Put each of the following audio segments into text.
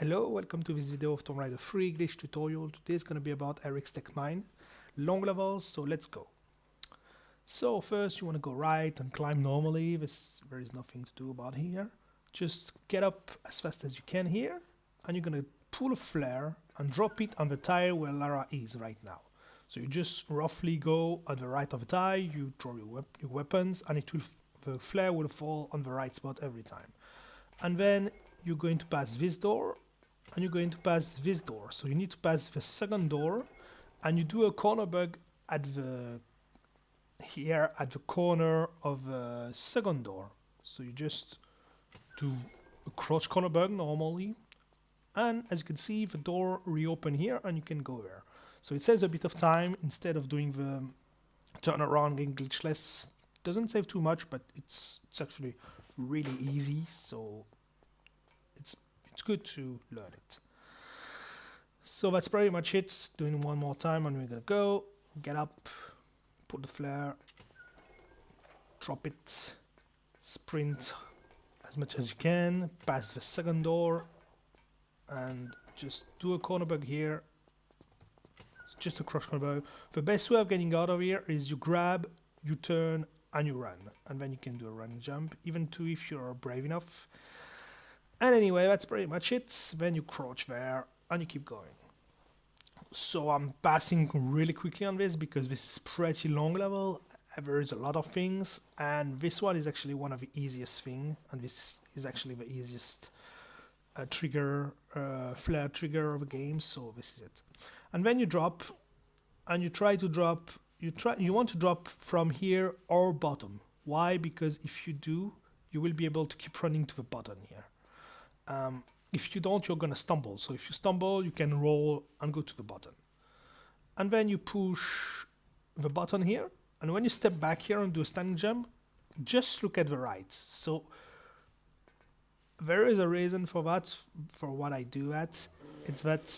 Hello, welcome to this video of Tomb Raider 3 glitch tutorial. Today is going to be about Eric's Tech Mine. Long levels, so let's go. So first you want to go right and climb normally. There is nothing to do about here. Just get up as fast as you can here, and you're going to pull a flare and drop it on the tile where Lara is right now. So you just roughly go on the right of the tile, you draw your weapons, and the flare will fall on the right spot every time. And then you're going to pass this door, and you're going to pass this door. So you need to pass the second door, and you do a corner bug at the corner of the second door. So you just do a crouch corner bug normally, and as you can see, the door reopen here, and you can go there. So it saves a bit of time instead of doing the turnaround getting glitchless. Doesn't save too much, but it's actually really easy. So it's good to learn it. So that's pretty much it. Doing one more time, and we're gonna go get up, put the flare, drop it, sprint as much as you can, pass the second door, and just do a corner bug here. It's just a crouch corner bug. The best way of getting out of here is you grab, you turn, and you run, and then you can do a running jump, even too if you're brave enough. And anyway, that's pretty much it. Then you crouch there and you keep going. So I'm passing really quickly on this because this is pretty long level. There is a lot of things, and this one is actually one of the easiest thing, and this is actually the easiest flare trigger of a game. So this is it. And then you drop, and you try to drop. You want to drop from here or bottom. Why? Because if you do, you will be able to keep running to the bottom here. If you don't, you're gonna stumble. So if you stumble, you can roll and go to the bottom. And then you push the button here. And when you step back here and do a standing jump, just look at the right. So there is a reason for that, for what I do at. It's that,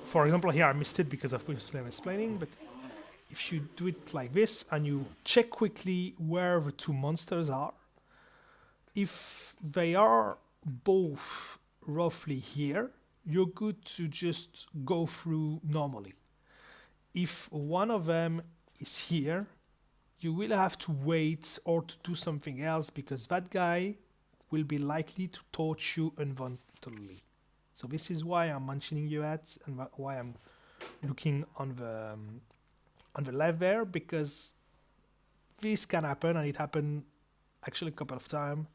for example, here I missed it because of what I'm explaining, but if you do it like this and you check quickly where the two monsters are, if they are both roughly here, you're good to just go through normally. If one of them is here, you will have to wait or to do something else because that guy will be likely to torch you involuntarily. So this is why I'm mentioning you at, and why I'm looking on the left there, because this can happen, and it happened actually a couple of times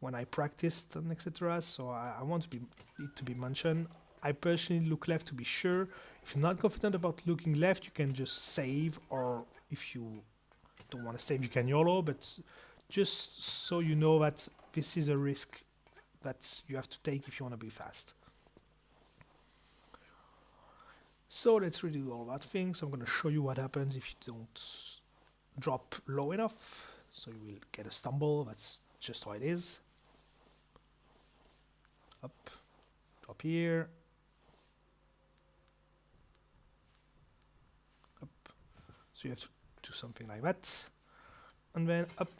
when I practiced and etc. So I want it to be mentioned. I personally look left to be sure. If you're not confident about looking left, you can just save, or if you don't want to save, you can YOLO, but just so you know that this is a risk that you have to take if you want to be fast. So let's redo all that things. I'm going to show you what happens if you don't drop low enough. So you will get a stumble. That's just how it is. Up, drop here, up. So you have to do something like that, and then up.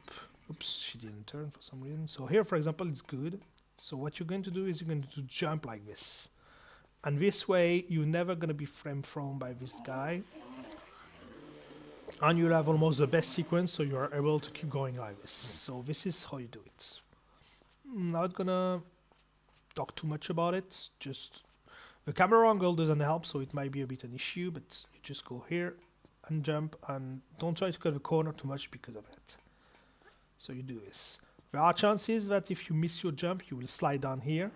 Oops, she didn't turn for some reason. So here, for example, it's good. So what you're going to do is you're going to jump like this, and this way you're never going to be frame thrown by this guy, and you'll have almost the best sequence, so you are able to keep going like this. So this is how you do it. Not gonna talk too much about it, just the camera angle doesn't help, so it might be a bit an issue, but you just go here and jump, and don't try to cut the corner too much because of that. So you do this. There are chances that if you miss your jump, you will slide down here,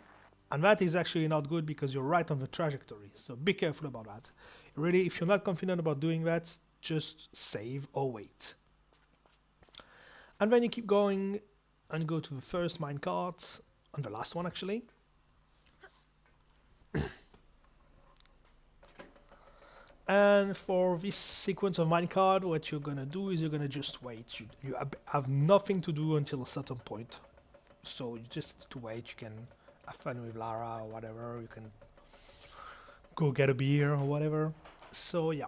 and that is actually not good because you're right on the trajectory, so be careful about that. Really, if you're not confident about doing that, just save or wait. And then you keep going and go to the first minecart, and the last one actually. And for this sequence of minecart, what you're gonna do is you're gonna just wait. You have nothing to do until a certain point. So you just have to wait. You can have fun with Lara or whatever. You can go get a beer or whatever. So yeah.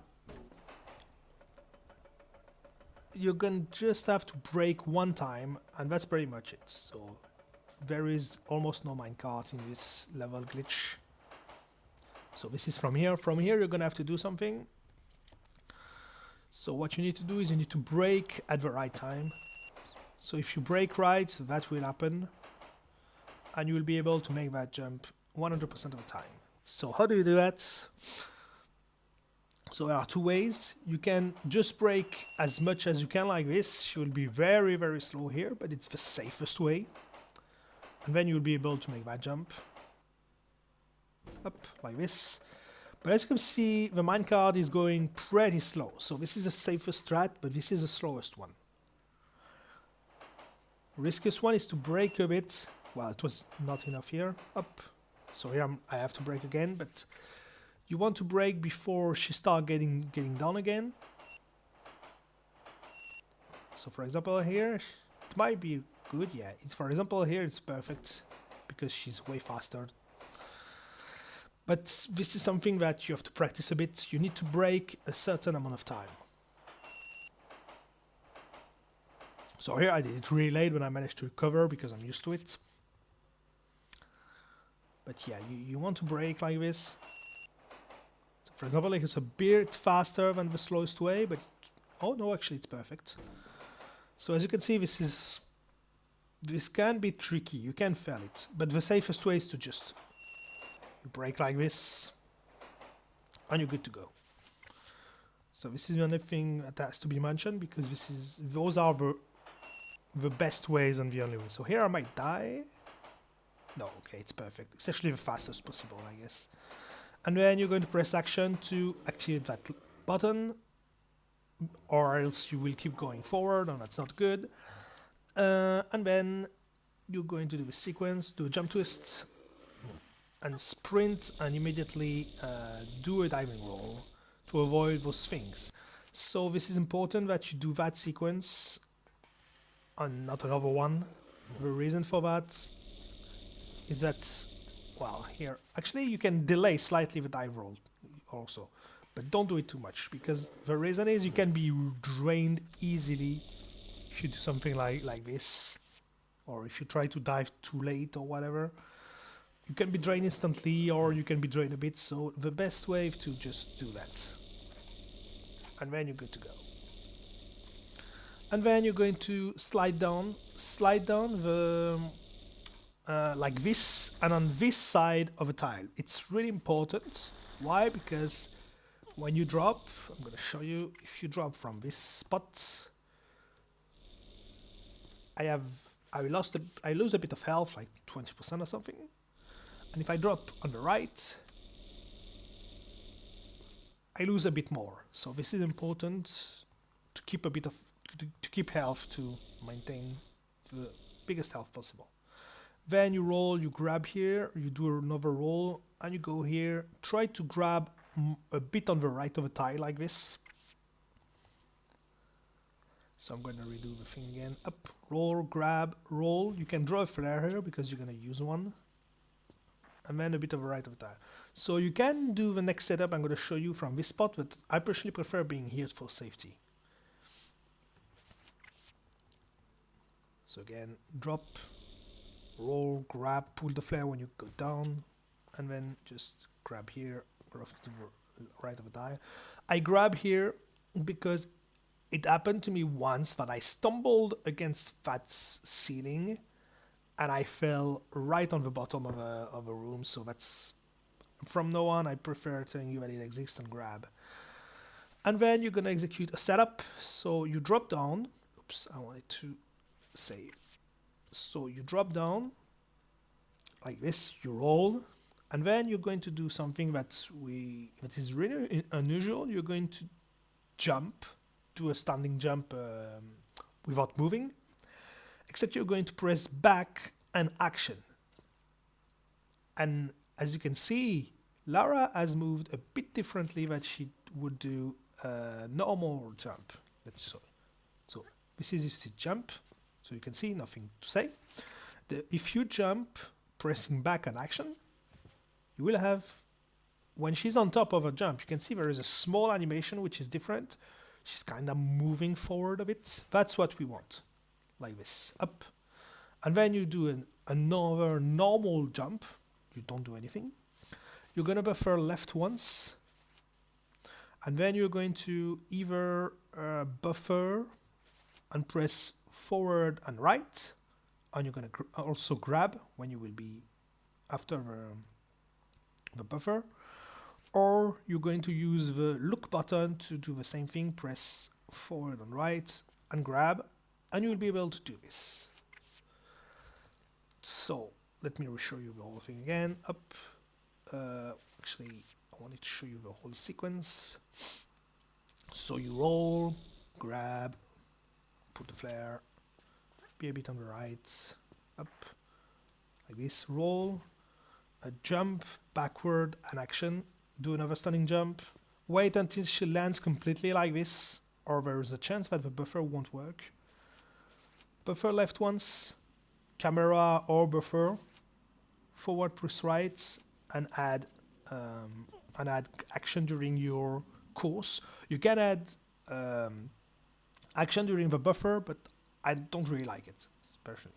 You're gonna just have to break one time, and that's pretty much it. So there is almost no minecart in this level glitch. So this is from here. From here, you're gonna have to do something. So what you need to do is you need to brake at the right time. So if you brake right, that will happen, and you will be able to make that jump 100% of the time. So how do you do that? So there are two ways. You can just brake as much as you can like this. She will be very, very slow here, but it's the safest way. And then you'll be able to make that jump up like this. But as you can see, the minecart is going pretty slow. So this is the safest strat, but this is the slowest one. The riskiest one is to brake a bit. Well, it was not enough here. Up. So here I have to brake again, but you want to brake before she starts getting down again. So for example here, it might be good. Yeah, for example here it's perfect because she's way faster. But this is something that you have to practice a bit. You need to brake a certain amount of time. So here I did it really late when I managed to recover because I'm used to it. But yeah, you want to brake like this. So for example, like it's a bit faster than the slowest way, but oh no, actually it's perfect. So as you can see, this can be tricky. You can fail it, but the safest way is to just you brake like this, and you're good to go. So this is another thing that has to be mentioned because those are the best ways and the only way. So here I might die. No, okay, it's perfect. It's actually the fastest possible, I guess. And then you're going to press action to activate that button, or else you will keep going forward, and that's not good. And then you're going to do the sequence, do a jump twist, and sprint, and immediately do a diving roll to avoid those things. So this is important that you do that sequence and not another one. The reason for that is that, well, here, actually you can delay slightly the dive roll also, but don't do it too much, because the reason is you can be drained easily if you do something like this, or if you try to dive too late or whatever. You can be drained instantly, or you can be drained a bit, so the best way is to just do that. And then you're good to go. And then you're going to slide down the like this, and on this side of a tile. It's really important. Why? Because when you drop, I'm going to show you, if you drop from this spot, I lose a bit of health, like 20% or something. And if I drop on the right, I lose a bit more. So this is important to keep a bit of to keep health, to maintain the biggest health possible. Then you roll, you grab here, you do another roll, and you go here. Try to grab a bit on the right of a tile like this. So I'm going to redo the thing again. Up, roll, grab, roll. You can draw a flare here because you're going to use one. And then a bit of a right of a tile. So you can do the next setup I'm going to show you from this spot, but I personally prefer being here for safety. So again, drop, roll, grab, pull the flare when you go down, and then just grab here, off to the right of a tile. I grab here because it happened to me once that I stumbled against that ceiling and I fell right on the bottom of a room. So that's, from now on, I prefer telling you that it exists and grab. And then you're going to execute a setup. So you drop down. Oops, I wanted to save. So you drop down like this, you roll, and then you're going to do something that is really unusual. You're going to jump, do a standing jump without moving, except you're going to press back and action. And as you can see, Lara has moved a bit differently than she would do a normal jump. So this is if she jump, so you can see nothing to say. If you jump, pressing back and action, you will have, when she's on top of a jump, you can see there is a small animation which is different. She's kind of moving forward a bit. That's what we want, like this, up. And then you do another normal jump. You don't do anything. You're going to buffer left once. And then you're going to either buffer and press forward and right. And you're going to also grab when you will be after the buffer. Or you're going to use the look button to do the same thing. Press forward and right and grab. And you'll be able to do this. So let me show you the whole thing again. Up. Actually, I wanted to show you the whole sequence. So you roll, grab, put the flare, be a bit on the right, up, like this, roll, a jump, backward, an action, do another stunning jump, wait until she lands completely like this, or there is a chance that the buffer won't work. Buffer left once, camera or buffer, forward press right, and add action during your course. You can add action during the buffer, but I don't really like it, especially.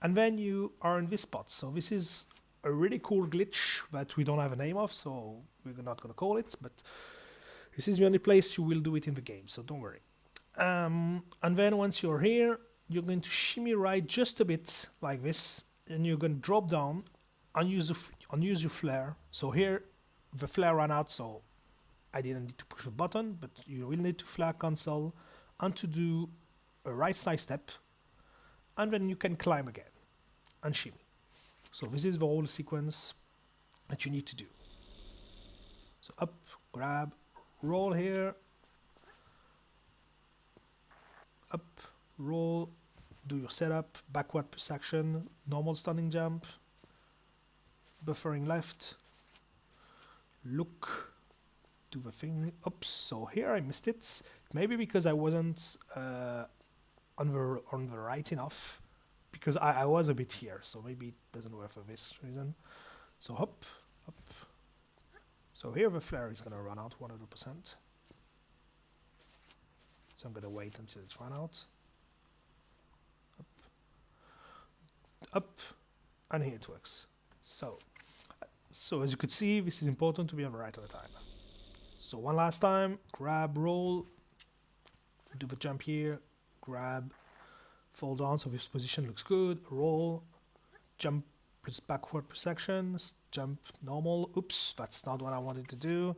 And then you are in this spot. So this is a really cool glitch that we don't have a name of, so we're not going to call it, but this is the only place you will do it in the game, so don't worry. And then once you're here, you're going to shimmy right just a bit like this, and you're going to drop down and use your flare. So here the flare ran out, so I didn't need to push a button, but you will need to flare cancel and to do a right side step, and then you can climb again and shimmy. So this is the whole sequence that you need to do. So up, grab, roll here, up, roll, do your setup, backward press action, normal stunning jump, buffering left, look, do the thing. Oops, so here I missed it. Maybe because I wasn't on the right enough, because I was a bit here, so maybe it doesn't work for this reason. So hop, up. So here the flare is gonna run out 100%. So I'm gonna wait until it's run out. Up, and here it works. So as you could see, this is important to be on the right all the time. So one last time, grab, roll, do the jump here, grab, fall down so this position looks good, roll, jump plus backward press action, jump normal. Oops, that's not what I wanted to do.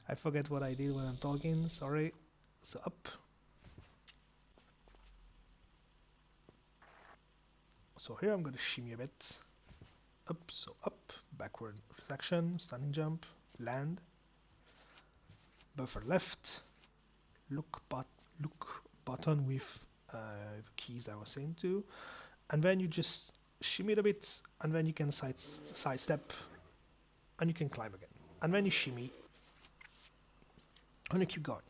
I forget what I did when I'm talking, sorry. So up. So here I'm going to shimmy a bit. Up, so up, backward action, standing jump, land, buffer left, look button with the keys I was saying to, and then you just shimmy it a bit, and then you can side step, and you can climb again, and then you shimmy, and you keep going.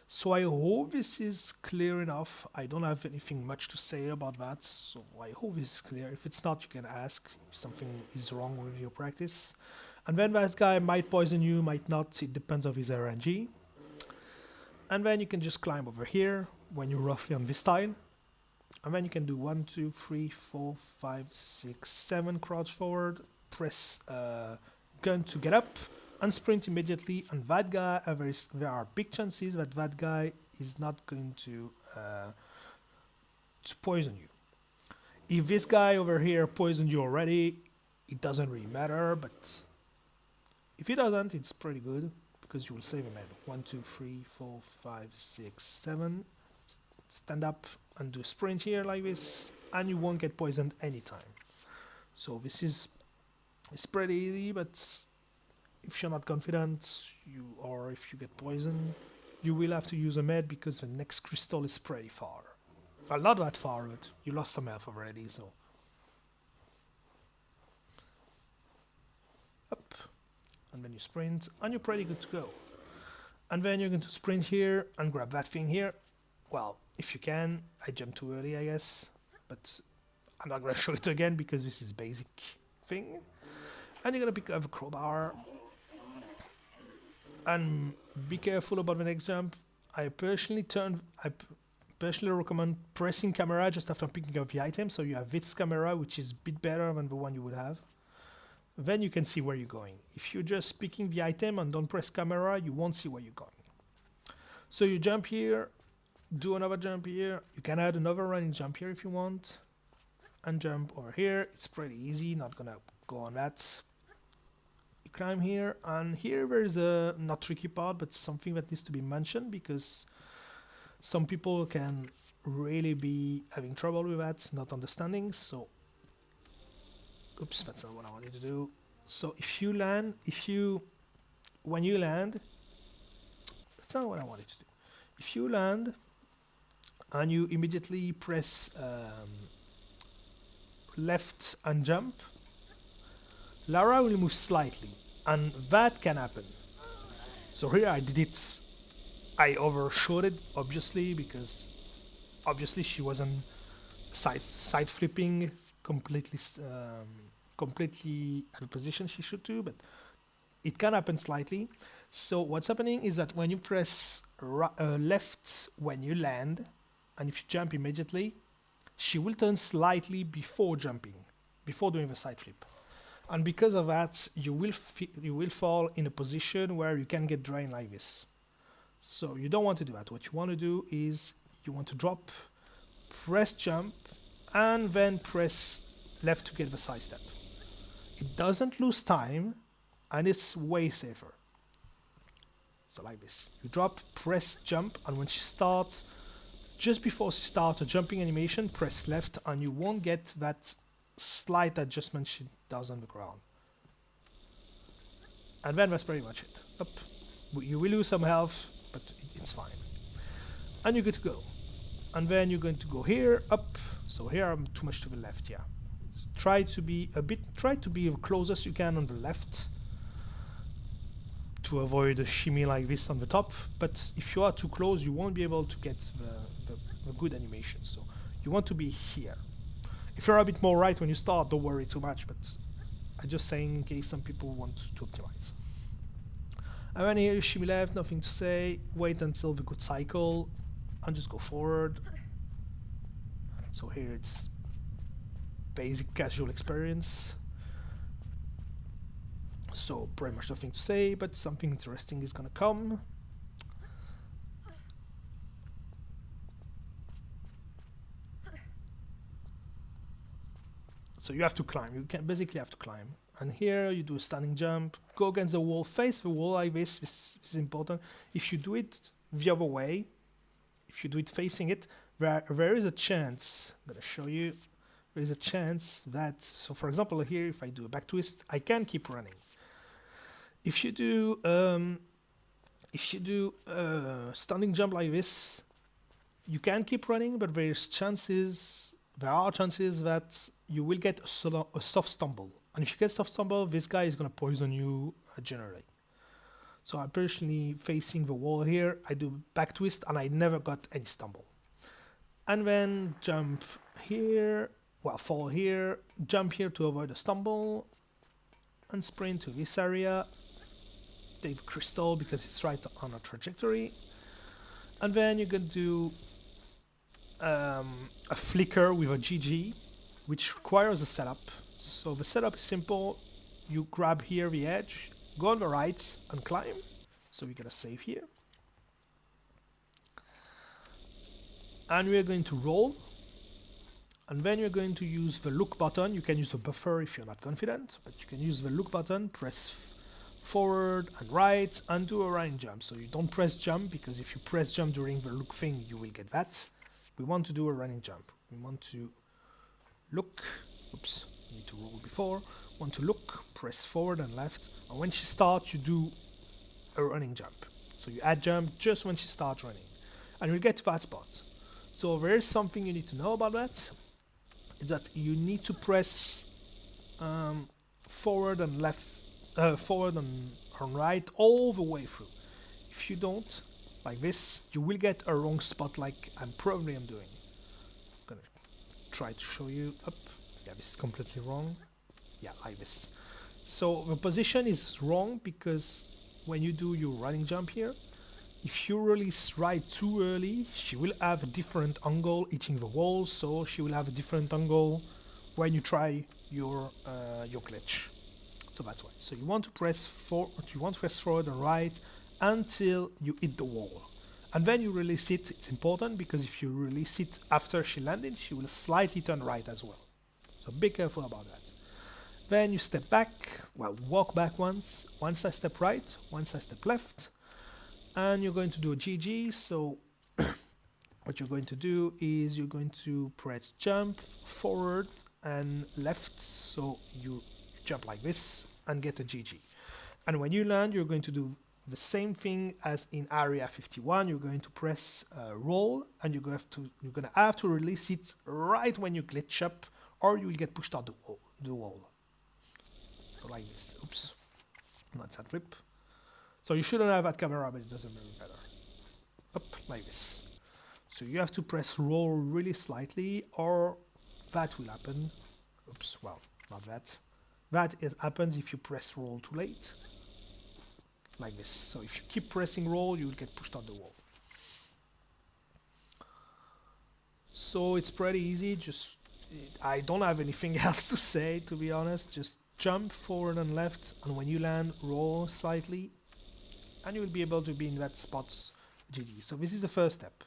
So I hope this is clear enough. I don't have anything much to say about that, so I hope this is clear. If it's not, you can ask if something is wrong with your practice. And then that guy might poison you, might not, it depends on his RNG. And then you can just climb over here when you're roughly on this tile. And then you can do 1, 2, 3, 4, 5, 6, 7 crouch forward, press gun to get up, and sprint immediately. And that guy, there are big chances that that guy is not going to poison you. If this guy over here poisoned you already, it doesn't really matter, but if he doesn't, it's pretty good, because you will save him at 1, 2, 3, 4, 5, 6, 7. Stand up and do a sprint here like this, and you won't get poisoned anytime. So this is, it's pretty easy, but if you're not confident, or if you get poisoned, you will have to use a med, because the next crystal is pretty far. Well, not that far, but you lost some health already, so. Up, and then you sprint, and you're pretty good to go. And then you're going to sprint here and grab that thing here. Well, if you can. I jumped too early, I guess, but I'm not going to show it again because this is basic thing. And you're going to pick up a crowbar. And be careful about the next jump. I personally especially recommend pressing camera just after picking up the item, so you have this camera, which is a bit better than the one you would have. Then you can see where you're going. If you're just picking the item and don't press camera, you won't see where you're going. So you jump here, do another jump here. You can add another running jump here if you want, and jump over here. It's pretty easy, not gonna go on that. You climb here, and here there is a not tricky part, but something that needs to be mentioned, because some people can really be having trouble with that, not understanding. So oops, that's not what I wanted to do. So if you land, when you land, that's not what I wanted to do. If you land and you immediately press left and jump, Lara will move slightly, and that can happen. So here I did it, I overshot it, obviously, because obviously she wasn't side flipping completely at the position she should do, but it can happen slightly. So what's happening is that when you press left when you land, and if you jump immediately, she will turn slightly before jumping, before doing the side flip. And because of that, you will fall in a position where you can get drained like this. So you don't want to do that. What you want to do is you want to drop, press jump, and then press left to get the side step. It doesn't lose time, and it's way safer. So like this, you drop, press jump, and when she starts, just before she starts a jumping animation, press left, and you won't get that slight adjustment she does on the ground. And then that's pretty much it. Up. You will lose some health, but it's fine. And you're good to go. And then you're going to go here, up. So here I'm too much to the left, yeah. Try to be the closest you can on the left to avoid a shimmy like this on the top, but if you are too close, you won't be able to get the good animation. So you want to be here. If you're a bit more right when you start, don't worry too much, but I'm just saying in case some people want to optimize. And then here, shimmy left, nothing to say. Wait until the good cycle, and just go forward. So here it's basic casual experience. So pretty much nothing to say, but something interesting is gonna come. So you have to climb, you can basically have to climb. And here you do a standing jump, go against the wall, face the wall like this, this is important. If you do it the other way, if you do it facing it, there is a chance, I'm gonna show you, there is a chance that, so for example here, if I do a back twist, I can keep running. If you do standing jump like this, you can keep running, but there are chances that you will get a soft stumble. And if you get soft stumble, this guy is going to poison you generally. So I'm personally facing the wall here. I do back twist and I never got any stumble. And then jump here, well, fall here, jump here to avoid a stumble, and sprint to this area. Take crystal because it's right on a trajectory. And then you can do a flicker with a GG, which requires a setup. So the setup is simple. You grab here the edge, go on the right and climb. So we gotta save here. And we're going to roll. And then you're going to use the look button. You can use the buffer if you're not confident, but you can use the look button, press forward and right, and do a running jump. So you don't press jump, because if you press jump during the look thing, you will get that. We want to do a running jump. We want to look, oops, need to roll before. Want to look, press forward and left, and when she starts, you do a running jump. So you add jump just when she starts running, and you'll get to that spot. So there is something you need to know about that. Is that you need to press forward and left, forward and right all the way through. If you don't, like this, you will get a wrong spot like I'm doing. I'm gonna try to show you up. Yeah, this is completely wrong. Yeah, like this. So the position is wrong because when you do your running jump here, if you release right too early, she will have a different angle hitting the wall, so she will have a different angle when you try your glitch. So that's why. So you want to press forward and right until you hit the wall. And then you release it. It's important because if you release it after she landed, she will slightly turn right as well. So be careful about that. Then you step back, well, walk back once I step right, once I step left, and you're going to do a GG. So what you're going to do is you're going to press jump forward and left, so you jump like this and get a GG. And when you land, you're going to do the same thing as in area 51. You're going to press roll, and you're going to have to release it right when you glitch up, or you will get pushed out the wall. So like this. Oops, that's that flip. So you shouldn't have that camera, but it doesn't really matter. Up like this. So you have to press roll really slightly, or that will happen. Oops, well, not that. That happens if you press roll too late. Like this. So if you keep pressing roll, you will get pushed on the wall. So it's pretty easy. I don't have anything else to say, to be honest. Just jump forward and left, and when you land, roll slightly, and you will be able to be in that spot. GG. So this is the first step.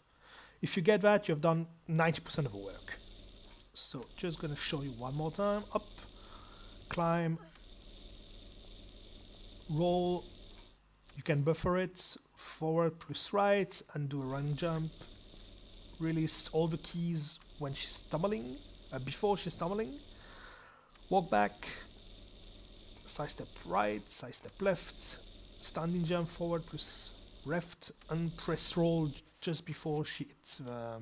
If you get that, you've done 90% of the work. So just gonna show you one more time. Up, climb, roll. You can buffer it, forward plus right, and do a running jump. Release all the keys when she's stumbling, before she's stumbling. Walk back, side step right, side step left, standing jump forward plus left, and press roll just before she hits the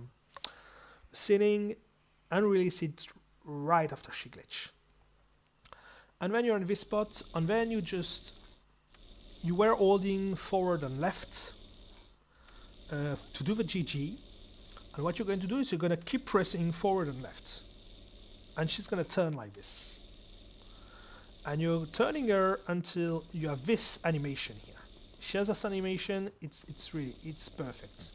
ceiling, and release it right after she glitch. And when you're in this spot, and then you were holding forward and left to do the GG, and what you're going to do is you're going to keep pressing forward and left, and she's going to turn like this, and you're turning her until you have this animation here. She has this animation. It's perfect.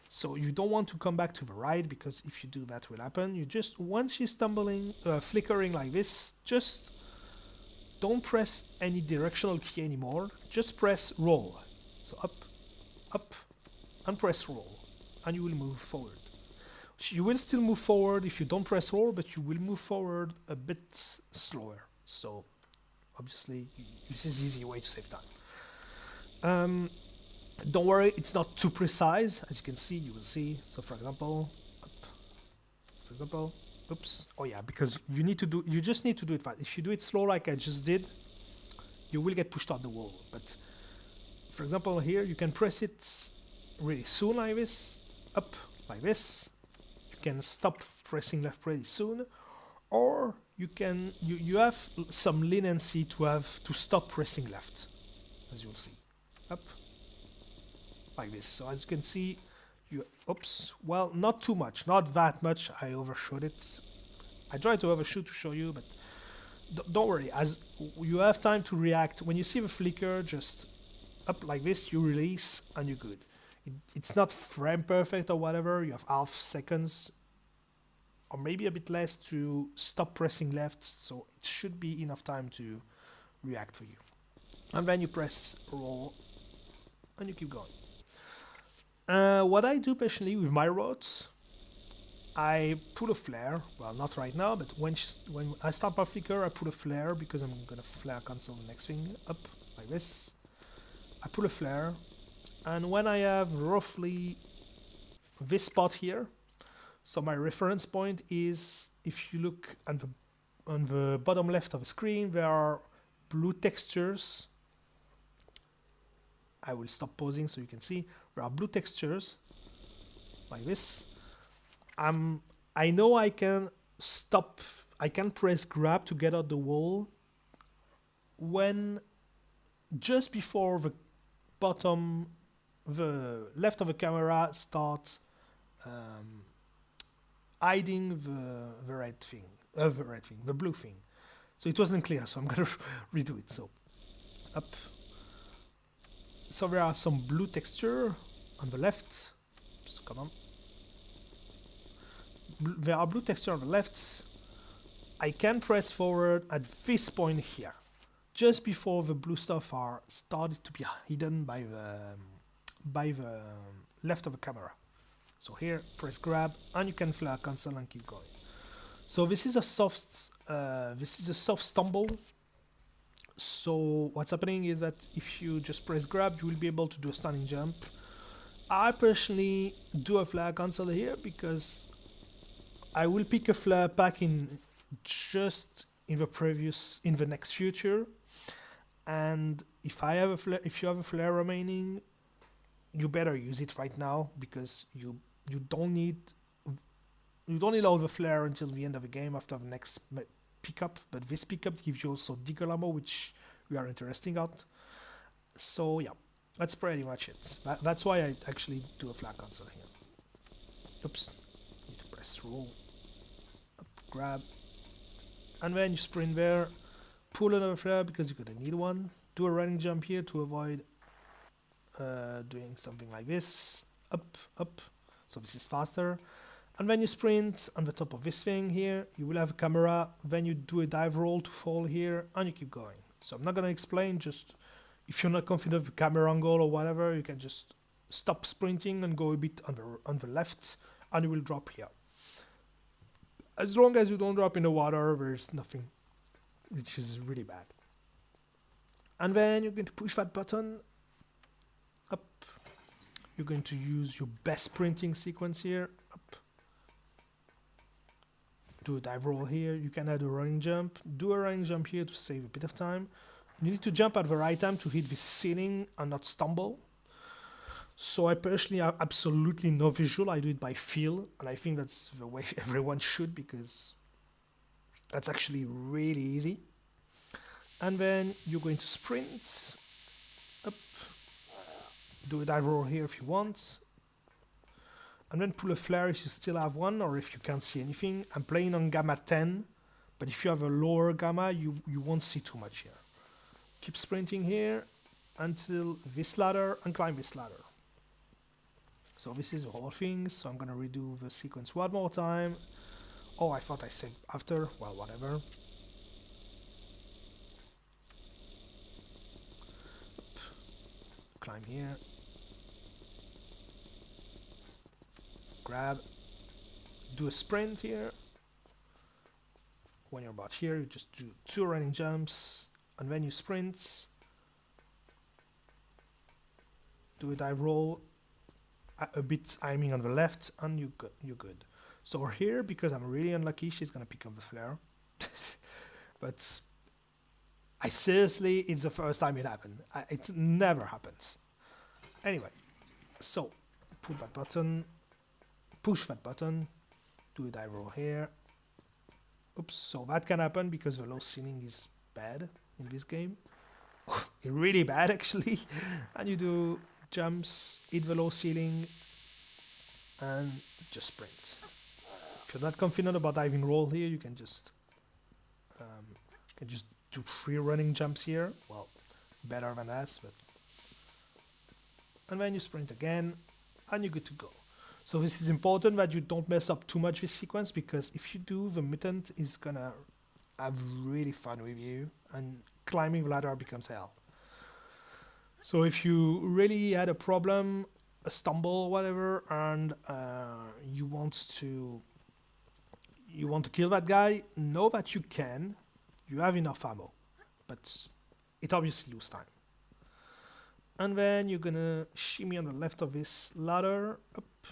So you don't want to come back to the right, because if you do, that will happen. You just, once she's stumbling, flickering like this, just don't press any directional key anymore. Just press roll. So up, up, and press roll, and you will move forward. You will still move forward if you don't press roll, but you will move forward a bit slower. So obviously this is an easy way to save time. Don't worry, it's not too precise. As you can see, you will see. So for example, oops. Oh yeah, because you just need to do it fast. If you do it slow like I just did, you will get pushed out the wall. But for example here, you can press it really soon like this, up like this. You can stop pressing left pretty soon, or you have some leniency to stop pressing left, as you'll see. Up like this. So as you can see, oops, well, not too much, not that much. I overshot it. I tried to overshoot to show you, but don't worry, as you have time to react. When you see the flicker, just up like this, you release and you're good. It's not frame perfect or whatever. You have half seconds or maybe a bit less to stop pressing left, so it should be enough time to react for you. And then you press roll and you keep going. What I do personally with my rods, I put a flare. Well, not right now, but when I start my flicker, I put a flare, because I'm gonna flare cancel the next thing. Up like this, I put a flare, and when I have roughly this spot here, so my reference point is, if you look on the bottom left of the screen, there are blue textures. I will stop pausing so you can see. There are blue textures like this. I know I can stop. I can press grab to get out the wall when just before the left of the camera starts hiding the blue thing. So it wasn't clear, so I'm gonna redo it. So up, So there are some blue texture on the left. Oops, come on. There are blue texture on the left. I can press forward at this point here, just before the blue stuff are started to be hidden by the left of the camera. So here, press grab, and you can flare cancel and keep going. So this is a soft stumble. So what's happening is that if you just press grab, you will be able to do a standing jump. I personally do a flare cancel here because I will pick a flare pack in just in the next future, and if you have a flare remaining, you better use it right now, because you don't need all the flare until the end of the game after the next pickup. But this pickup gives you also deagle ammo, which we are interested out. So yeah, that's pretty much it. That's why I actually do a flare cancel here. Oops, need to press roll, up, grab. And then you sprint there, pull another flare because you're gonna need one. Do a running jump here to avoid doing something like this. Up, up. So this is faster. And then you sprint on the top of this thing here. You will have a camera. Then you do a dive roll to fall here, and you keep going. So I'm not gonna explain. Just if you're not confident with camera angle or whatever, you can just stop sprinting and go a bit on the left, and you will drop here. As long as you don't drop in the water, there's nothing, which is really bad. And then you're going to push that button up. You're going to use your best sprinting sequence here. Up. Do a dive roll here. You can add a running jump. Do a running jump here to save a bit of time. You need to jump at the right time to hit the ceiling and not stumble. So I personally have absolutely no visual. I do it by feel, and I think that's the way everyone should, because that's actually really easy. And then you're going to sprint up, do a dive roll here if you want, and then pull a flare if you still have one, or if you can't see anything. I'm playing on gamma 10, but if you have a lower gamma, you won't see too much here. Keep sprinting here until this ladder and climb this ladder. So this is the whole thing, so I'm gonna redo the sequence one more time. Oh, I thought I said after, well, whatever. Climb here. Grab. Do a sprint here. When you're about here, you just do 2 running jumps, and then you sprint. Do a dive roll. A bit aiming on the left, and you're good. So here, because I'm really unlucky, she's gonna pick up the flare. But I seriously, it's the first time it happened. It never happens. Anyway, so pull that button, push that button, do a dive roll here. Oops, so that can happen because the low ceiling is bad in this game. Really bad actually. And you do jumps, hit the low ceiling, and just sprint. If you're not confident about diving roll here, you can just do 3 running jumps here. Well, better than that, but. And then you sprint again, and you're good to go. So this is important that you don't mess up too much this sequence, because if you do, the mutant is gonna have really fun with you, and climbing the ladder becomes hell. So if you really had a problem, a stumble, whatever, and you want to kill that guy, know that you can. You have enough ammo, but it obviously loses time. And then you're gonna shimmy on the left of this ladder up.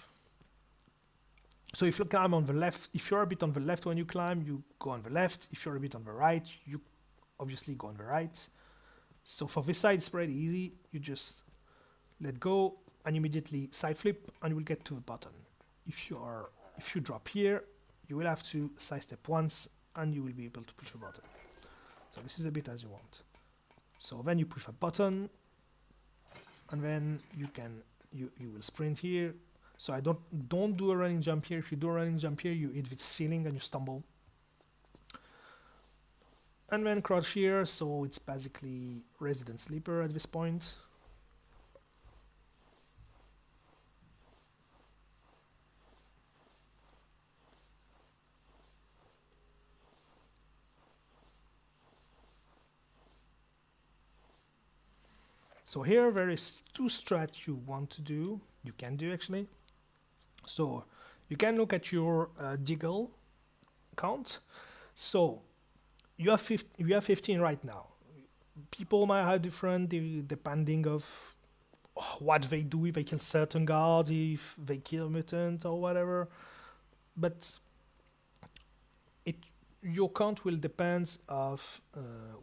So if you climb on the left, if you're a bit on the left when you climb, you go on the left. If you're a bit on the right, you obviously go on the right. So for this side, it's pretty easy. You just let go and immediately side flip, and you will get to the button. If you drop here, you will have to side step once, and you will be able to push the button. So this is a bit as you want. So then you push the button, and then you will sprint here. So I don't do a running jump here. If you do a running jump here, you hit the ceiling and you stumble. And then crouch here, so it's basically Resident Sleeper at this point. So here there is two strats you want to do, you can do actually. So you can look at your Diggle count. So you have 15 right now. People might have different depending of what they do, if they kill certain guards, if they kill mutant or whatever. But your count will depend of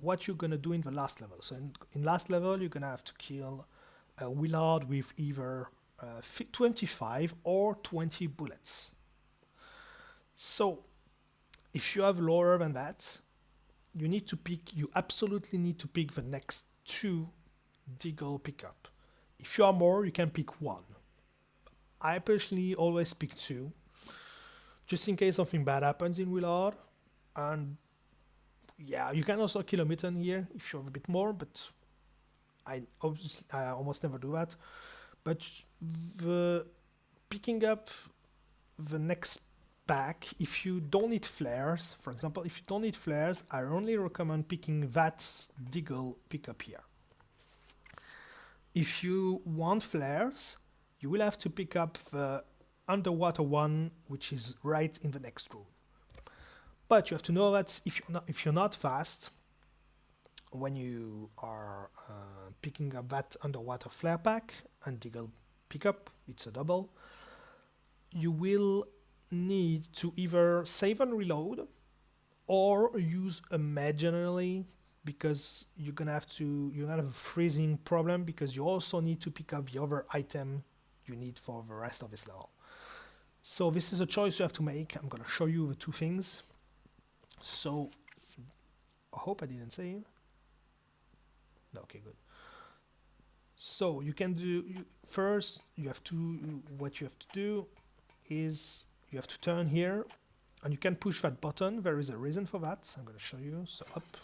what you're gonna do in the last level. So in last level, you're gonna have to kill a Willard with either 25 or 20 bullets. So if you have lower than that, you absolutely need to pick the next two Diggle pickup. If you are more, you can pick one. I personally always pick two, just in case something bad happens in Willard. And yeah, you can also kill a mutant here if you have a bit more, but I almost never do that. But the picking up the next pack, if you don't need flares, for example, if you don't need flares, I only recommend picking that Diggle pickup here. If you want flares, you will have to pick up the underwater one, which is right in the next room. But you have to know that if you're not fast, when you are picking up that underwater flare pack and Diggle pickup, it's a double, you will need to either save and reload or use a med generally, because you're gonna have a freezing problem, because you also need to pick up the other item you need for the rest of this level. So this is a choice you have to make. I'm gonna show you the two things. So I hope I didn't save. No, okay, good. So you can do first. What you have to do is you have to turn here, and you can push that button. There is a reason for that. I'm gonna show you. So up.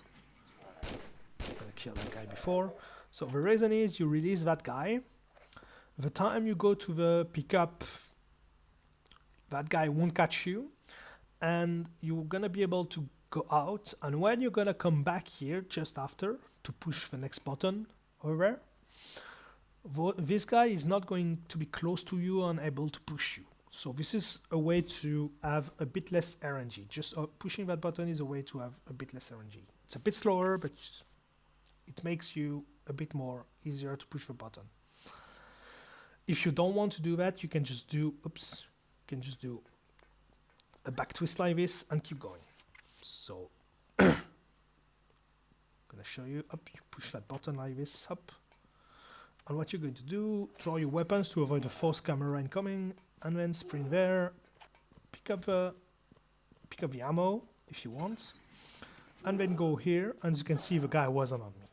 I'm gonna kill that guy before. So the reason is you release that guy. The time you go to the pickup, that guy won't catch you, and you're gonna be able to go out. And when you're gonna come back here just after to push the next button over there, this guy is not going to be close to you and able to push you. So this is a way to have a bit less RNG. Just pushing that button is a way to have a bit less RNG. It's a bit slower, but it makes you a bit more easier to push the button. If you don't want to do that, you can just do, a back twist like this and keep going. So, I'm gonna show you, up, you push that button like this, up. And what you're going to do, draw your weapons to avoid the force camera incoming, and then sprint there, pick up the ammo if you want, and then go here. And as you can see, the guy wasn't on me.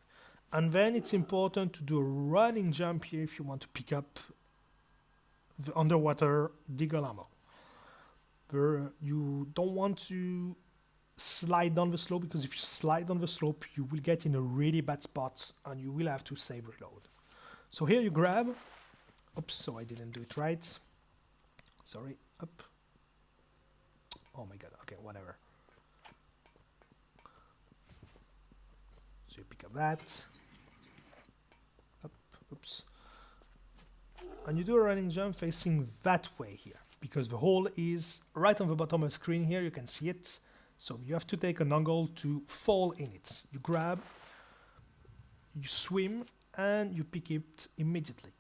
And then it's important to do a running jump here if you want to pick up the underwater Diggle ammo. You don't want to slide down the slope, because if you slide down the slope, you will get in a really bad spot and you will have to save reload. So here you grab, oops, so I didn't do it right. Sorry, up. Oh my god, okay, whatever. So you pick up that. Up, oops. And you do a running jump facing that way here, because the hole is right on the bottom of the screen here, you can see it. So you have to take an angle to fall in it. You grab, you swim, and you pick it immediately.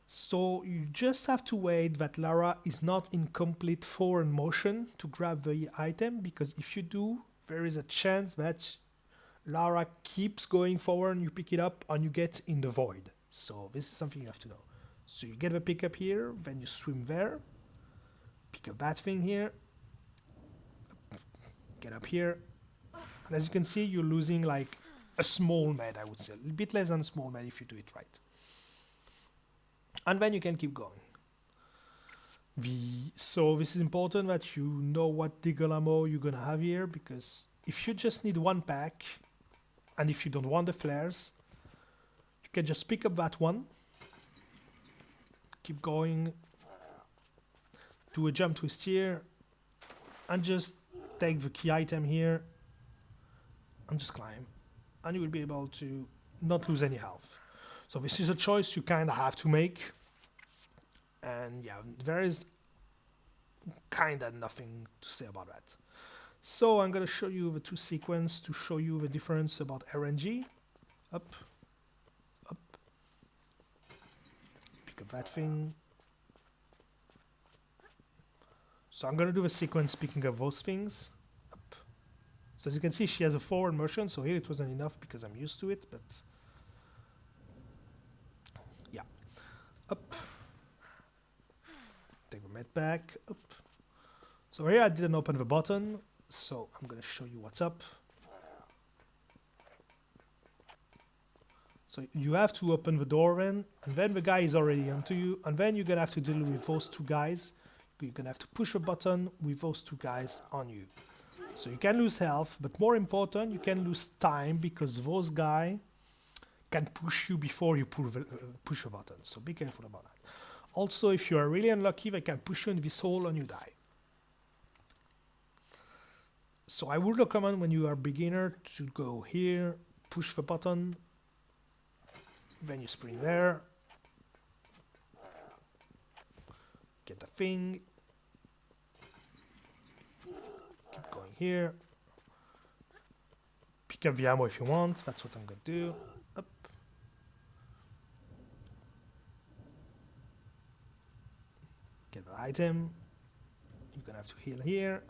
So you just have to wait that Lara is not in complete forward motion to grab the item, because if you do, there is a chance that Lara keeps going forward and you pick it up and you get in the void. So this is something you have to know. So you get the pickup here, then you swim there, pick up that thing here, get up here, and as you can see, you're losing like a small med, I would say, a little bit less than a small med if you do it right. And then you can keep going. So this is important that you know what Diggle ammo you're gonna have here, because if you just need one pack, and if you don't want the flares, you can just pick up that one, keep going, do a jump twist here, and just take the key item here, and just climb, and you will be able to not lose any health. So this is a choice you kind of have to make. And yeah, there is kind of nothing to say about that. So I'm going to show you the two sequences to show you the difference about RNG. Up, up, pick up that thing. So I'm going to do the sequence picking up those things. Up. So as you can see, she has a forward motion, so here it wasn't enough because I'm used to it, but yeah. Up. Take the med back. Up. So here I didn't open the button, so I'm going to show you what's up. So you have to open the door then, and then the guy is already onto you, and then you're going to have to deal with those two guys. You're going to have to push a button with those two guys on you. So you can lose health, but more important, you can lose time because those guys can push you before you push a button. So be careful about that. Also, if you are really unlucky, they can push you in this hole and you die. So I would recommend when you are a beginner to go here, push the button, then you sprint there, get the thing, keep going here, pick up the ammo if you want, that's what I'm going to do. Up. Get the item, you're going to have to heal here,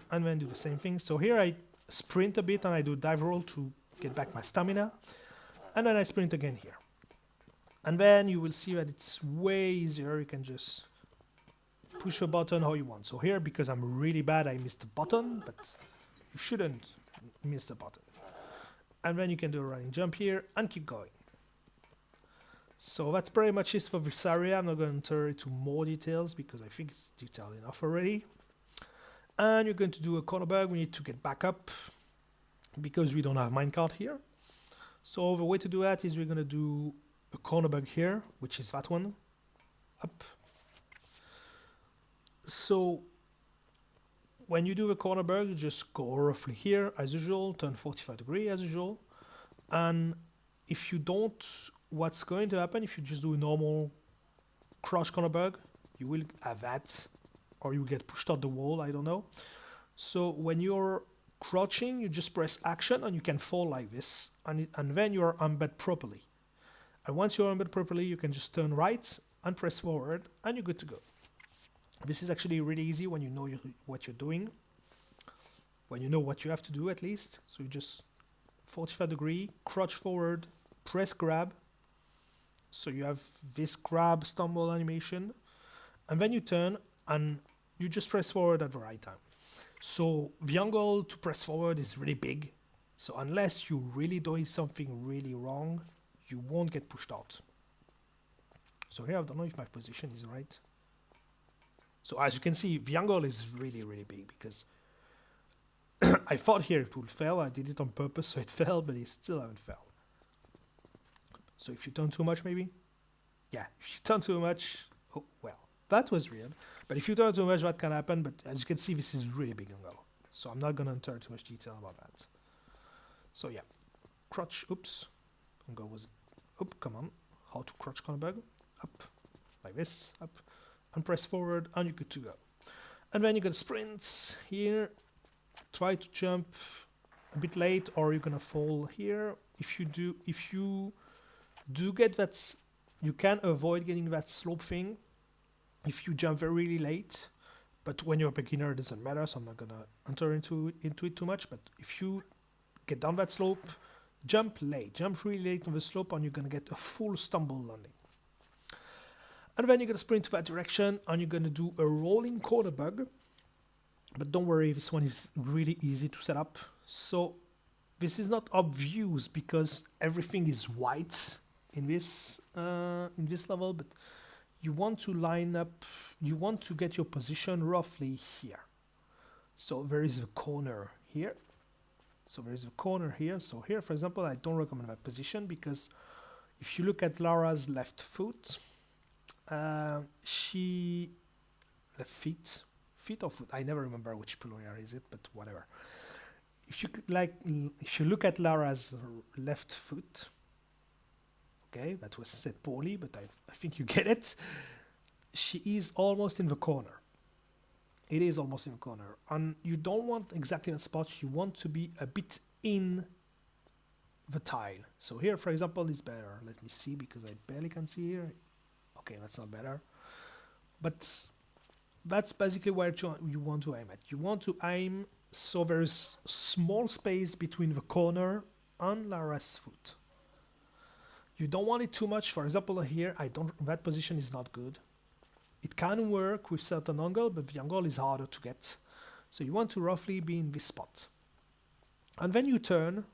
and then do the same thing. So here I sprint a bit and I do dive roll to get back my stamina, and then I sprint again here. And then you will see that it's way easier. You can just push a button how you want. So here, because I'm really bad, I missed the button, but you shouldn't miss the button. And then you can do a running jump here and keep going. So that's pretty much it for this area. I'm not going to enter into more details because I think it's detailed enough already. And you're going to do a corner bug. We need to get back up because we don't have minecart here. So the way to do that is we're going to do a corner bug here, which is that one. Up. So when you do the corner bug, you just go roughly here as usual, turn 45 degrees as usual. And if you don't, what's going to happen if you just do a normal crouch corner bug, you will have that, or you get pushed out the wall, I don't know. So when you're crouching, you just press action and you can fall like this, and then you are embed properly. And once you're embed properly, you can just turn right and press forward and you're good to go. This is actually really easy when you know what you're doing, when you know what you have to do at least. So you just 45 degree, crouch forward, press grab. So you have this grab stumble animation, and then you turn and you just press forward at the right time. So the angle to press forward is really big. So unless you really doing something really wrong, you won't get pushed out. So here I don't know if my position is right. So as you can see, the angle is really, really big because I thought here it would fail. I did it on purpose so it fell, but it still haven't fell. So if you turn too much, maybe? Yeah, if you turn too much, oh, well, that was weird. But if you turn too much, that can happen. But as you can see, this is really big angle. So I'm not going to enter too much detail about that. So yeah, crouch, oops. Angle was, up, come on. How to crouch corner bug? Up, like this, up. And press forward, and you're good to go. And then you're going to sprint here. Try to jump a bit late, or you're going to fall here. If you do get that, you can avoid getting that slope thing if you jump very late. But when you're a beginner, it doesn't matter, so I'm not going to enter into it too much. But if you get down that slope, jump late. Jump really late on the slope, and you're going to get a full stumble landing. And then you're going to sprint to that direction, and you're going to do a rolling corner bug. But don't worry, this one is really easy to set up. So this is not obvious because everything is white in this level, but you want to line up, you want to get your position roughly here. So there is a corner here. So there is a corner here. So here, for example, I don't recommend that position because if you look at Lara's left foot, left feet or foot, I never remember which pillar is it, but whatever. if you if you look at Lara's left foot, okay, that was said poorly, but I think you get it. She is almost in the corner. It is almost in the corner, and you don't want exactly that spot. You want to be a bit in the tile. So here, for example, is better. Let me see, because I barely can see here. Okay, that's not better, but that's basically where you want to aim at. You want to aim so there's small space between the corner and Lara's foot. You don't want it too much. For example, here, that position is not good. It can work with certain angle, but the angle is harder to get. So you want to roughly be in this spot. And then you turn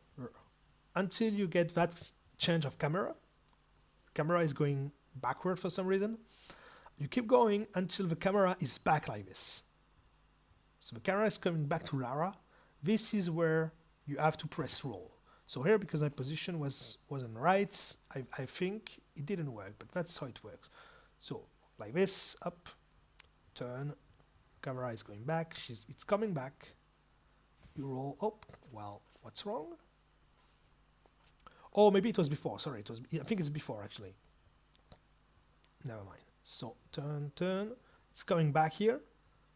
until you get that change of camera. Camera is going backward for some reason. You keep going until the camera is back like this. So the camera is coming back to Lara. This is where you have to press roll. So here, because my position wasn't right, I think it didn't work, but that's how it works. So like this, up, turn, camera is going back, it's coming back, you roll up. Well, what's wrong? Oh, maybe it was before, sorry, I think it's before actually. Never mind. So turn, it's coming back here.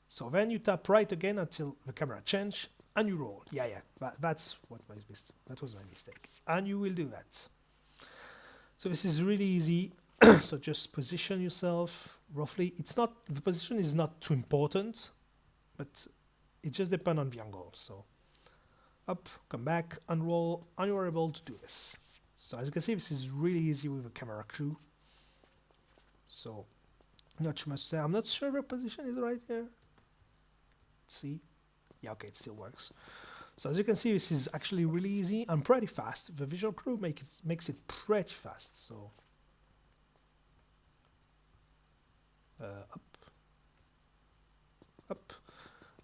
So then you tap right again until the camera change, and you roll. Yeah, that was my mistake. And you will do that. So this is really easy. So just position yourself roughly. The position is not too important, but it just depends on the angle. So up, come back, and roll, and you are able to do this. So as you can see, this is really easy with a camera crew. So not much there. I'm not sure the position is right here. Let's see. Yeah, okay, it still works. So as you can see, this is actually really easy and pretty fast. The visual crew makes it pretty fast. So up,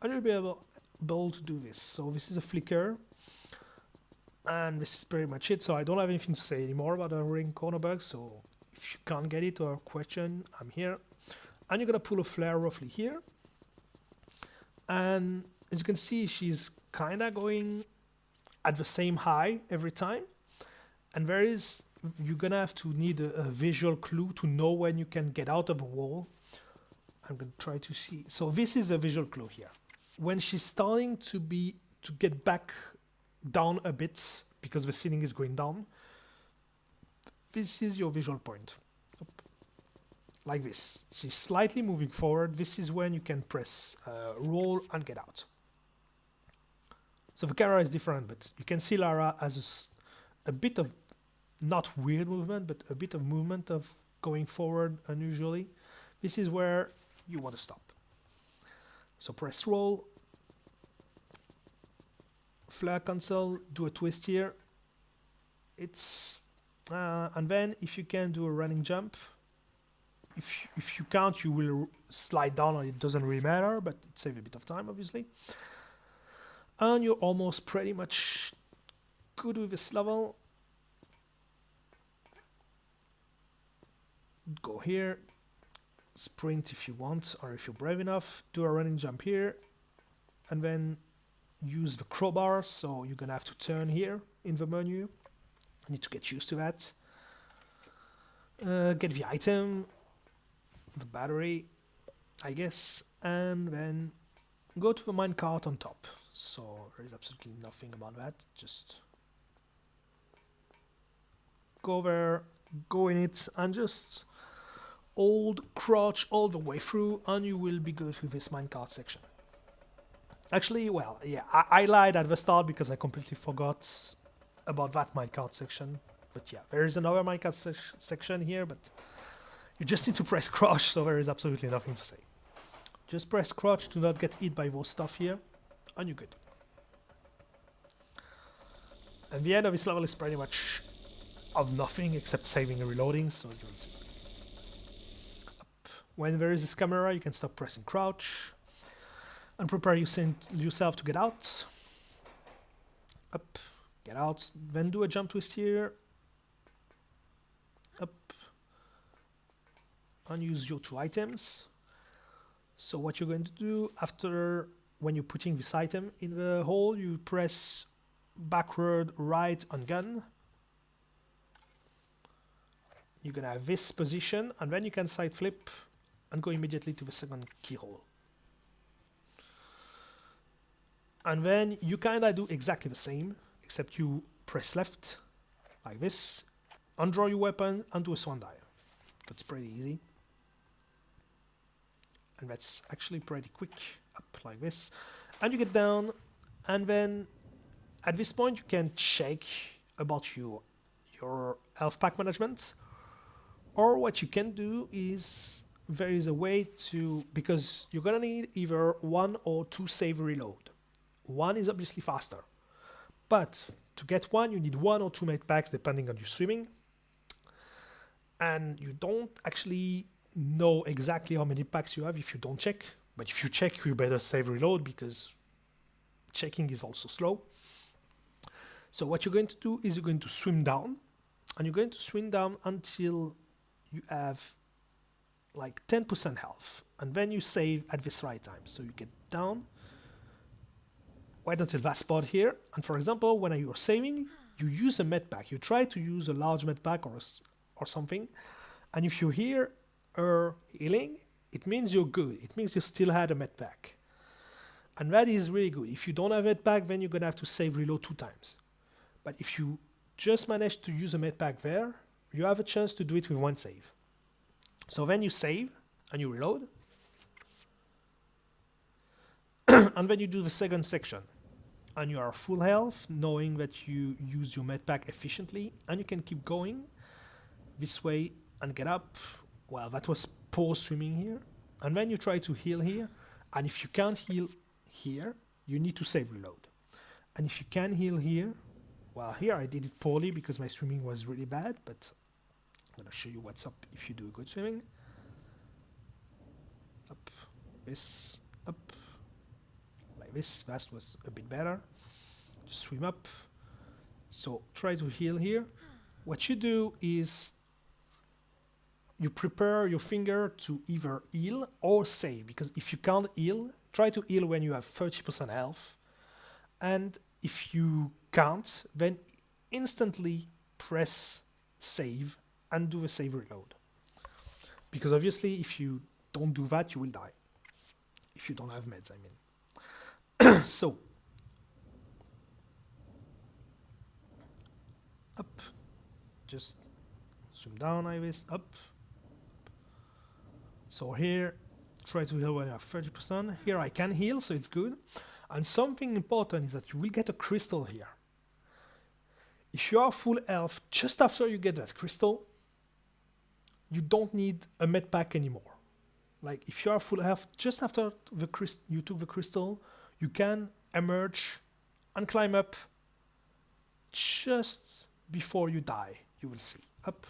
and you'll be able to do this. So this is a flicker, and this is pretty much it. So I don't have anything to say anymore about the ring corner bug. So if you can't get it or question, I'm here. And you're gonna pull a flare roughly here, and as you can see, she's kinda going at the same high every time, and you're gonna have to need a visual clue to know when you can get out of a wall. I'm gonna try to see. So this is a visual clue here. When she's starting to get back down a bit because the ceiling is going down, this is your visual point. Like this. She's slightly moving forward. This is when you can press roll and get out. So the camera is different, but you can see Lara has a bit of, not weird movement, but a bit of movement of going forward unusually. This is where you want to stop. So press roll, flare cancel, do a twist here. And then if you can do a running jump, if you can't, you will slide down, and it doesn't really matter, but it saves a bit of time, obviously. And you're almost pretty much good with this level. Go here, sprint if you want, or if you're brave enough, do a running jump here, and then use the crowbar. So you're gonna have to turn here in the menu. You need to get used to that. Get the item, the battery, I guess, and then go to the minecart on top. So there is absolutely nothing about that. Just go there, go in it, and just hold crouch all the way through, and you will be good with this minecart section. Actually, well, yeah, I lied at the start because I completely forgot about that minecart section. But yeah, there is another minecart section here, but you just need to press crouch, so there is absolutely nothing to say. Just press crouch to not get hit by those stuff here, and you're good. And the end of this level is pretty much of nothing except saving and reloading, so you'll see. Up. When there is this camera, you can stop pressing crouch and prepare yourself to get out. Up, get out, then do a jump twist here. Up, and use your 2 items. So what you're going to do after when you're putting this item in the hole, you press backward right on gun. You're gonna have this position, and then you can side flip and go immediately to the second keyhole. And then you kinda do exactly the same, except you press left like this, undraw your weapon, and do a swan dive. That's pretty easy. And that's actually pretty quick, up like this. And you get down, and then at this point you can check about your health pack management. Or what you can do is, there is a way to, because you're gonna need either 1 or 2 save reload. 1 is obviously faster, but to get 1 you need 1 or 2 med packs depending on your swimming. And you don't actually know exactly how many packs you have if you don't check. But if you check, you better save reload, because checking is also slow. So what you're going to do is you're going to swim down, and you're going to swim down until you have like 10% health, and then you save at this right time. So you get down, wait until that spot here, and for example, when you're saving, you use a med pack. You try to use a large med pack or something, and if you hear healing, it means you're good. It means you still had a med pack, and that is really good. If you don't have a med pack, then you're gonna have to save reload 2 times. But if you just manage to use a med pack there, you have a chance to do it with 1 save. So then you save and you reload, and then you do the second section, and you are full health, knowing that you use your med pack efficiently, and you can keep going this way and get up. Well, that was poor swimming here. And then you try to heal here, and if you can't heal here, you need to save reload. And if you can heal here, well, here I did it poorly because my swimming was really bad, but I'm gonna show you what's up if you do a good swimming. Up, this, up, like this. That was a bit better. Just swim up. So try to heal here. What you do is you prepare your finger to either heal or save, because if you can't heal, try to heal when you have 30% health, and if you can't, then instantly press save and do a save reload, because obviously if you don't do that, you will die if you don't have meds, I mean. So up, just swim down like this, up. So here, try to heal when you have 30%. Here I can heal, so it's good. And something important is that you will get a crystal here. If you are full health, just after you get that crystal, you don't need a med pack anymore. Like if you are full health, just after you took the crystal, you can emerge and climb up just before you die. You will see. Up,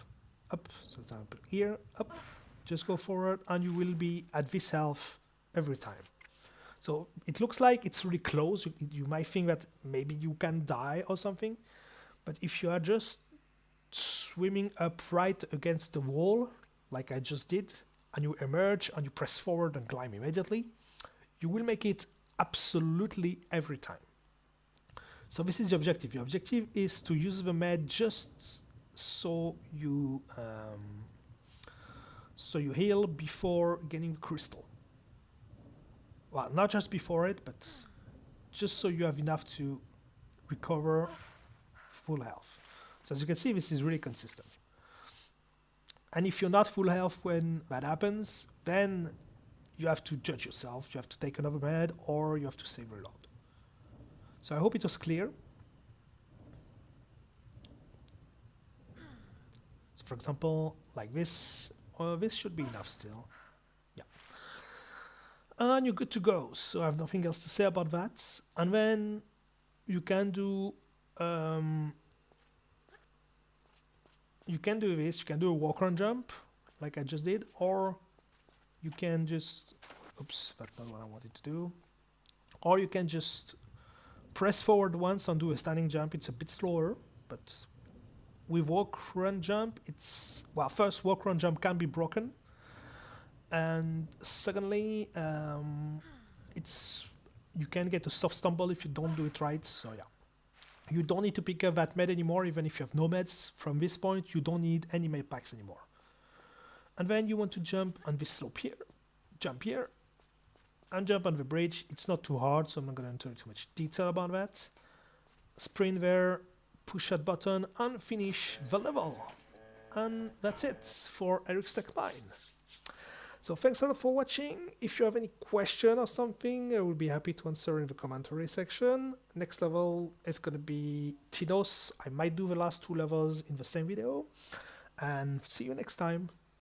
up, so for example here, up. Just go forward and you will be at this health every time. So it looks like it's really close. You might think that maybe you can die or something, but if you are just swimming up right against the wall, like I just did, and you emerge and you press forward and climb immediately, you will make it absolutely every time. So this is the objective. The objective is to use the med just so you heal before getting the crystal. Well, not just before it, but just so you have enough to recover full health. So as you can see, this is really consistent. And if you're not full health when that happens, then you have to judge yourself. You have to take another med, or you have to save reload. So I hope it was clear. So for example, like this. This should be enough still. Yeah. And you're good to go. So I have nothing else to say about that. And then you can do this. You can do a walk run jump like I just did, or you can just, oops, that's not what I wanted to do. Or you can just press forward once and do a standing jump. It's a bit slower, but with walk run jump, it's, well, first walk run jump can be broken, and secondly, it's you can get a soft stumble if you don't do it right. So yeah, you don't need to pick up that med anymore. Even if you have no meds, from this point you don't need any med packs anymore. And then you want to jump on this slope here, jump here, and jump on the bridge. It's not too hard, so I'm not going to enter too much detail about that. Sprint there, push that button, and finish the level. And that's it for Eric's Tech Mine. So thanks a lot for watching. If you have any question or something, I will be happy to answer in the commentary section. Next level is going to be Tinos. I might do the last 2 levels in the same video. And see you next time.